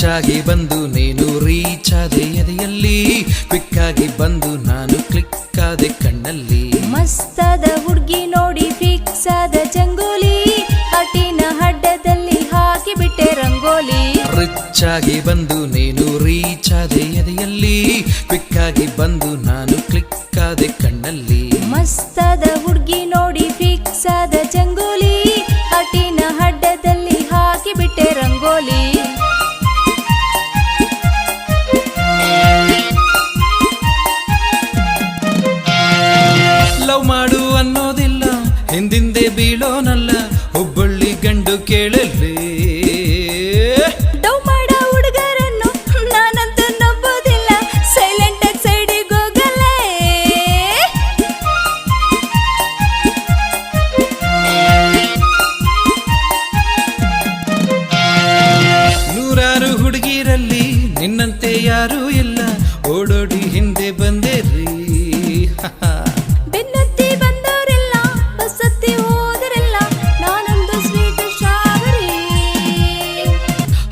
Rich ಆಗಿ ಬಂದು ನೀನು ರೀಚ್ ಆದೆ ಎದೆಯಲ್ಲಿ, ಕ್ವಿಕ್ ಆಗಿ ಬಂದು ನಾನು ಕ್ಲಿಕ್ ಆದೆ ಕಣ್ಣಲ್ಲಿ. ಮಸ್ತಾದ ಹುಡ್ಗಿ ನೋಡಿ ಫಿಕ್ಸ್ ಆದ ಚಂಗೋಲಿ, ಹಟಿನ ಹಡ್ಡದಲ್ಲಿ ಹಾಕಿ ಬಿಟ್ಟೆ ರಂಗೋಲಿ. ರಿಚ್ ಆಗಿ ಬಂದು ನೀನು ರೀಚ್ ಆದೆ ಎದೆಯಲ್ಲಿ, ಕ್ವಿಕ್ ಆಗಿ ಬಂದು ನಾನು ಕ್ಲಿಕ್ ಆದೆ ಕಣ್ಣಲ್ಲಿ. ಮಸ್ತಾದ ಹುಡ್ಗಿ ನೋಡಿ ಫಿಕ್ಸ್ ಆದ ಚಂಗೋಲಿ, ಹಟಿನ ಹಡ್ಡದಲ್ಲಿ ಹಾಕಿ ಬಿಟ್ಟೆ ರಂಗೋಲಿ. ಲವ್ ಮಾಡು ಅನ್ನೋದಿಲ್ಲ, ಹಿಂದಿಂದೆ ಬೀಳೋನಲ್ಲ, ಹುಬ್ಬಳ್ಳಿ ಗಂಡು ಕೇಳಲಿ. ಡವ್ ಮಾಡೋ ಹುಡುಗರನ್ನು ನಾನಂತೂ ನಂಬೋದಿಲ್ಲ, ಸೈಲೆಂಟ್ ಆಗಿ ಸೈಡಿಗೆ ಹೋಗಲೇ. ನೂರಾರು ಹುಡುಗಿರಲ್ಲಿ ನಿನ್ನಂತೆ ಯಾರೂ ಇಲ್ಲ, ಓಡೋಡಿ ಹಿಂದೆ ಬಂದೇರಿ. ಬೆನ್ನತ್ತಿ ಬಂದವರೆಲ್ಲ ಬಸ್ಸತ್ತಿ ಹೋದರೆಲ್ಲ ನಾನೊಂದು ಸ್ವೀಟ್ ಸ್ಟ್ರಾಬೆರಿ.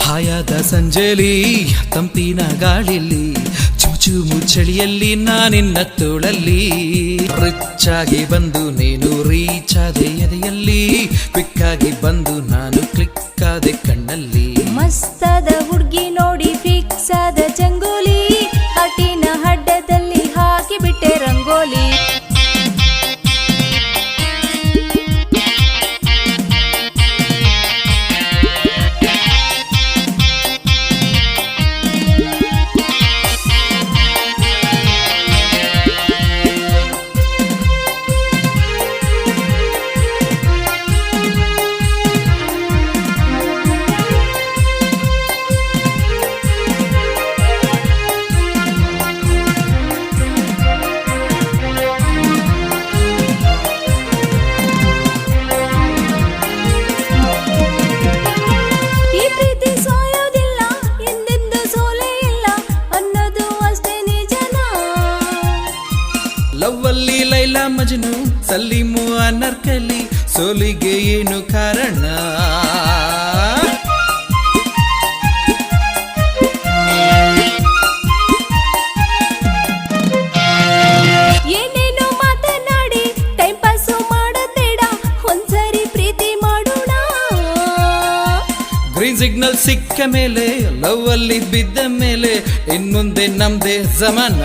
ಹಾಯಾದ ಸಂಜೆಲಿ ತಂಪಿನ ಗಾಳಿಲಿ, ಚುಮು ಚಳಿಯಲ್ಲಿ ನಾನಿನ್ನ ತೋಳಲ್ಲಿ. ರಿಚ್ ಆಗಿ ಬಂದು ನೀನು ರೀಚ್ ಆದೆ ಎದೆಯಲ್ಲಿ, ಕ್ವಿಕ್ ಆಗಿ ಬಂದು ನಾನು ಕ್ಲಿಕ್ ಆದೆ ಕಣ್ಣಲ್ಲಿ. ಮಸ್ತಾದ ಹುಡ್ಗಿ ನೋಡಿ ಫಿಕ್ಸ್ ಆದ ಚಂಗೋಲಿ, ಹಟಿನ ಹಡ್ಡದಲ್ಲಿ ಹಾಕಿ ಬಿಟ್ಟೆ ರಂಗೋಲಿ. ಈ ಪ್ರೀತಿ ಸಾಯೋದಿಲ್ಲ, ಎಂದೆಂದು ಸೋಲೇ ಇಲ್ಲ ಅನ್ನೋದು ಅಷ್ಟೇ ನಿಜನಾ. ಲವ್ ಅಲ್ಲಿ ಲೈಲಾ ಮಜ್ನು, ಸಲೀಮು ಅನರ್ಕಲಿ, ಸೋಲಿಗೆ ಏನು ಕಾರಣ? ಏನೇನೋ ಮಾತನಾಡಿ ಟೈಮ್ ಪಾಸು ಮಾಡೋದೇಡ, ಒಂದ್ಸರಿ ಪ್ರೀತಿ ಮಾಡೋಣ. ಗ್ರೀನ್ ಸಿಗ್ನಲ್ ಸಿಕ್ಕ ಮೇಲೆ, ಲವ್ ಅಲ್ಲಿ ಬಿದ್ದ ಮೇಲೆ, ಇನ್ಮುಂದೆ ನಮ್ದೇ ಜಮಾನ.